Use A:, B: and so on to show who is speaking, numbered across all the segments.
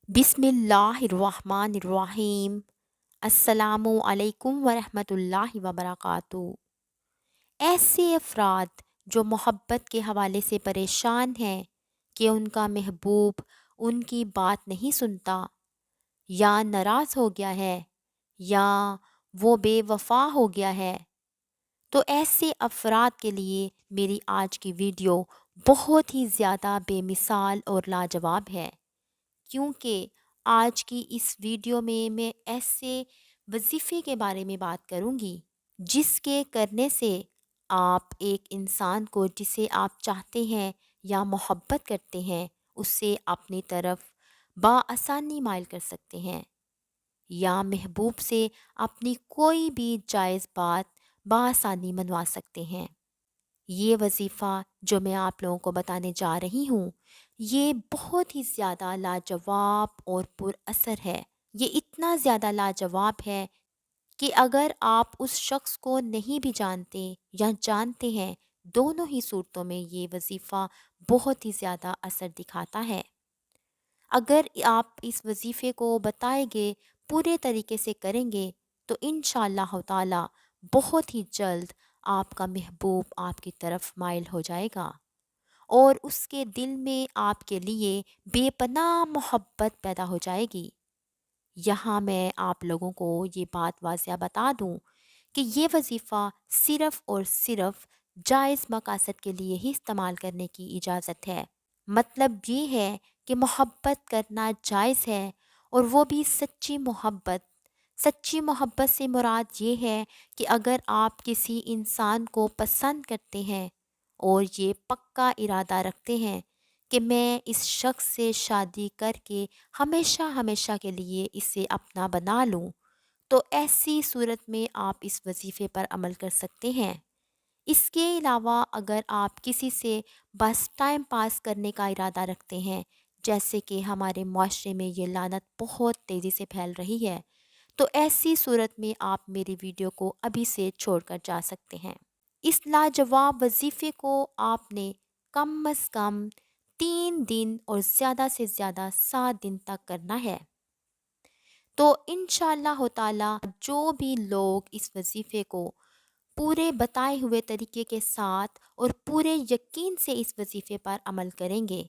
A: بسم اللہ الرحمن الرحیم۔ السلام علیکم ورحمۃ اللہ وبرکاتہ۔ ایسے افراد جو محبت کے حوالے سے پریشان ہیں کہ ان کا محبوب ان کی بات نہیں سنتا، یا ناراض ہو گیا ہے، یا وہ بے وفا ہو گیا ہے، تو ایسے افراد کے لیے میری آج کی ویڈیو بہت ہی زیادہ بے مثال اور لاجواب ہے، کیونکہ آج کی اس ویڈیو میں ایسے وظیفے کے بارے میں بات کروں گی جس کے کرنے سے آپ ایک انسان کو جسے آپ چاہتے ہیں یا محبت کرتے ہیں اس سے اپنی طرف بآسانی مائل کر سکتے ہیں، یا محبوب سے اپنی کوئی بھی جائز بات بآسانی منوا سکتے ہیں۔ یہ وظیفہ جو میں آپ لوگوں کو بتانے جا رہی ہوں، یہ بہت ہی زیادہ لاجواب اور پر اثر ہے۔ یہ اتنا زیادہ لاجواب ہے کہ اگر آپ اس شخص کو نہیں بھی جانتے یا جانتے ہیں، دونوں ہی صورتوں میں یہ وظیفہ بہت ہی زیادہ اثر دکھاتا ہے۔ اگر آپ اس وظیفے کو بتائے گے پورے طریقے سے کریں گے تو انشاءاللہ تعالی بہت ہی جلد آپ کا محبوب آپ کی طرف مائل ہو جائے گا اور اس کے دل میں آپ کے لیے بے پناہ محبت پیدا ہو جائے گی۔ یہاں میں آپ لوگوں کو یہ بات واضح بتا دوں کہ یہ وظیفہ صرف اور صرف جائز مقاصد کے لیے ہی استعمال کرنے کی اجازت ہے۔ مطلب یہ ہے کہ محبت کرنا جائز ہے، اور وہ بھی سچی محبت۔ سچی محبت سے مراد یہ ہے کہ اگر آپ کسی انسان کو پسند کرتے ہیں اور یہ پکا ارادہ رکھتے ہیں کہ میں اس شخص سے شادی کر کے ہمیشہ ہمیشہ کے لیے اسے اپنا بنا لوں، تو ایسی صورت میں آپ اس وظیفے پر عمل کر سکتے ہیں۔ اس کے علاوہ اگر آپ کسی سے بس ٹائم پاس کرنے کا ارادہ رکھتے ہیں، جیسے کہ ہمارے معاشرے میں یہ لعنت بہت تیزی سے پھیل رہی ہے، تو ایسی صورت میں آپ میری ویڈیو کو ابھی سے چھوڑ کر جا سکتے ہیں۔ اس لاجواب وظیفے کو آپ نے کم از کم 3 دن اور زیادہ سے زیادہ 7 دن تک کرنا ہے۔ تو انشاءاللہ تعالی جو بھی لوگ اس وظیفے کو پورے بتائے ہوئے طریقے کے ساتھ اور پورے یقین سے اس وظیفے پر عمل کریں گے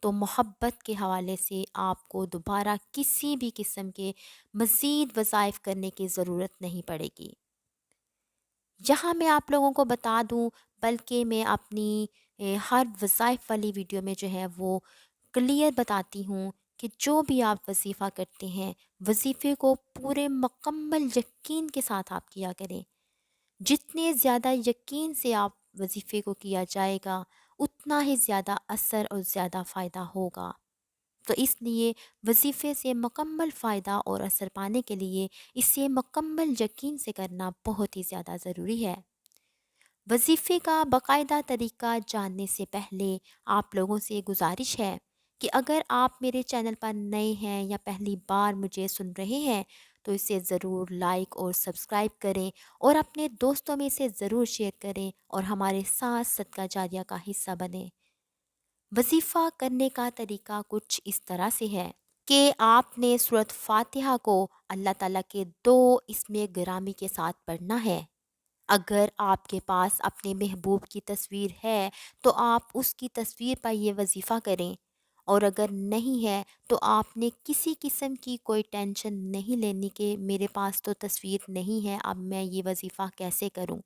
A: تو محبت کے حوالے سے آپ کو دوبارہ کسی بھی قسم کے مزید وظائف کرنے کی ضرورت نہیں پڑے گی۔ یہاں میں آپ لوگوں کو بتا دوں، بلکہ میں اپنی ہر وظائف والی ویڈیو میں جو ہے وہ کلیئر بتاتی ہوں کہ جو بھی آپ وظیفہ کرتے ہیں، وظیفے کو پورے مکمل یقین کے ساتھ آپ کیا کریں۔ جتنے زیادہ یقین سے آپ وظیفے کو کیا جائے گا اتنا ہی زیادہ اثر اور زیادہ فائدہ ہوگا۔ تو اس لیے وظیفے سے مکمل فائدہ اور اثر پانے کے لیے اسے مکمل یقین سے کرنا بہت ہی زیادہ ضروری ہے۔ وظیفے کا باقاعدہ طریقہ جاننے سے پہلے آپ لوگوں سے گزارش ہے کہ اگر آپ میرے چینل پر نئے ہیں یا پہلی بار مجھے سن رہے ہیں تو اسے ضرور لائک اور سبسکرائب کریں اور اپنے دوستوں میں اسے ضرور شیئر کریں اور ہمارے ساتھ صدقہ جاریہ کا حصہ بنیں۔ وظیفہ کرنے کا طریقہ کچھ اس طرح سے ہے کہ آپ نے سورۃ فاتحہ کو اللہ تعالیٰ کے 2 اسم گرامی کے ساتھ پڑھنا ہے۔ اگر آپ کے پاس اپنے محبوب کی تصویر ہے تو آپ اس کی تصویر پر یہ وظیفہ کریں، اور اگر نہیں ہے تو آپ نے کسی قسم کی کوئی ٹینشن نہیں لینی کہ میرے پاس تو تصویر نہیں ہے، اب میں یہ وظیفہ کیسے کروں۔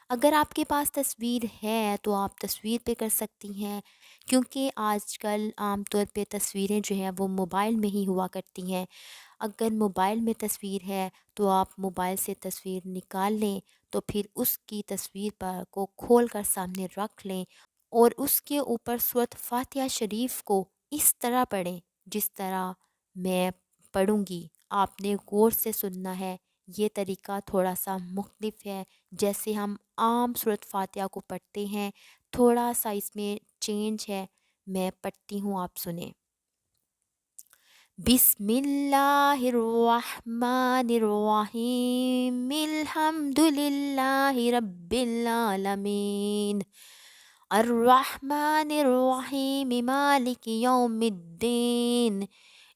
A: اگر آپ کے پاس تصویر ہے تو آپ تصویر پہ کر سکتی ہیں، کیونکہ آج کل عام طور پہ تصویریں جو ہیں وہ موبائل میں ہی ہوا کرتی ہیں۔ اگر موبائل میں تصویر ہے تو آپ موبائل سے تصویر نکال لیں، تو پھر اس کی تصویر پر کو کھول کر سامنے رکھ لیں اور اس کے اوپر سورۃ فاتحہ شریف کو اس طرح پڑھیں جس طرح میں پڑھوں گی۔ آپ نے غور سے سننا ہے، یہ طریقہ تھوڑا سا مختلف ہے، جیسے ہم عام سورۃ فاتحہ کو پڑھتے ہیں تھوڑا سا اس میں چینج ہے۔ میں پڑھتی ہوں، آپ سنیں۔ بسم اللہ الرحمن الرحیم، الحمد للہ رب العالمین، الرحمن الرحیم، مالک یوم الدین،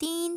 A: 3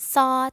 A: 7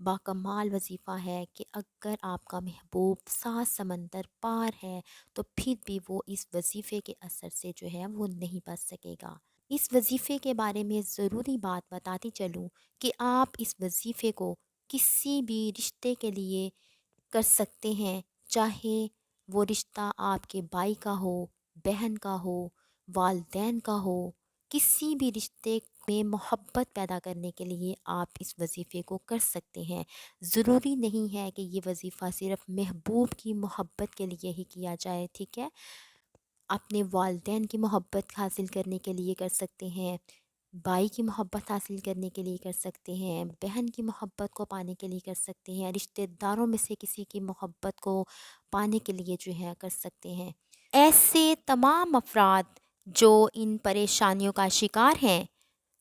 A: باکمال وظیفہ ہے کہ اگر آپ کا محبوب 7 سمندر پار ہے تو پھر بھی وہ اس وظیفے کے اثر سے جو ہے وہ نہیں بچ سکے گا۔ اس وظیفے کے بارے میں ضروری بات بتاتی چلوں کہ آپ اس وظیفے کو کسی بھی رشتے کے لیے کر سکتے ہیں، چاہے وہ رشتہ آپ کے بھائی کا ہو، بہن کا ہو، والدین کا ہو، کسی بھی رشتے میں محبت پیدا کرنے کے لیے آپ اس وظیفے کو کر سکتے ہیں۔ ضروری نہیں ہے کہ یہ وظیفہ صرف محبوب کی محبت کے لیے ہی کیا جائے، ٹھیک ہے؟ اپنے والدین کی محبت حاصل کرنے کے لیے کر سکتے ہیں، بھائی کی محبت حاصل کرنے کے لیے کر سکتے ہیں، بہن کی محبت کو پانے کے لیے کر سکتے ہیں، رشتہ داروں میں سے کسی کی محبت کو پانے کے لیے جو ہے کر سکتے ہیں۔ ایسے تمام افراد جو ان پریشانیوں کا شکار ہیں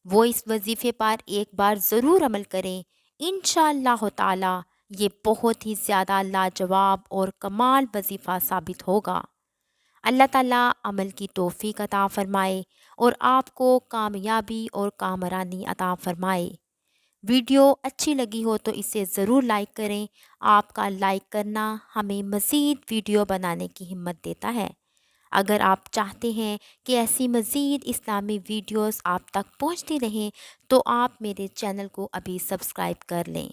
A: وہ اس وظیفے پر ایک بار ضرور عمل کریں، انشاءاللہ تعالی یہ بہت ہی زیادہ لاجواب اور کمال وظیفہ ثابت ہوگا۔ اللہ تعالیٰ عمل کی توفیق عطا فرمائے اور آپ کو کامیابی اور کامرانی عطا فرمائے۔ ویڈیو اچھی لگی ہو تو اسے ضرور لائک کریں۔ آپ کا لائک کرنا ہمیں مزید ویڈیو بنانے کی ہمت دیتا ہے۔ اگر آپ چاہتے ہیں کہ ایسی مزید اسلامی ویڈیوز آپ تک پہنچتی رہیں تو آپ میرے چینل کو ابھی سبسکرائب کر لیں۔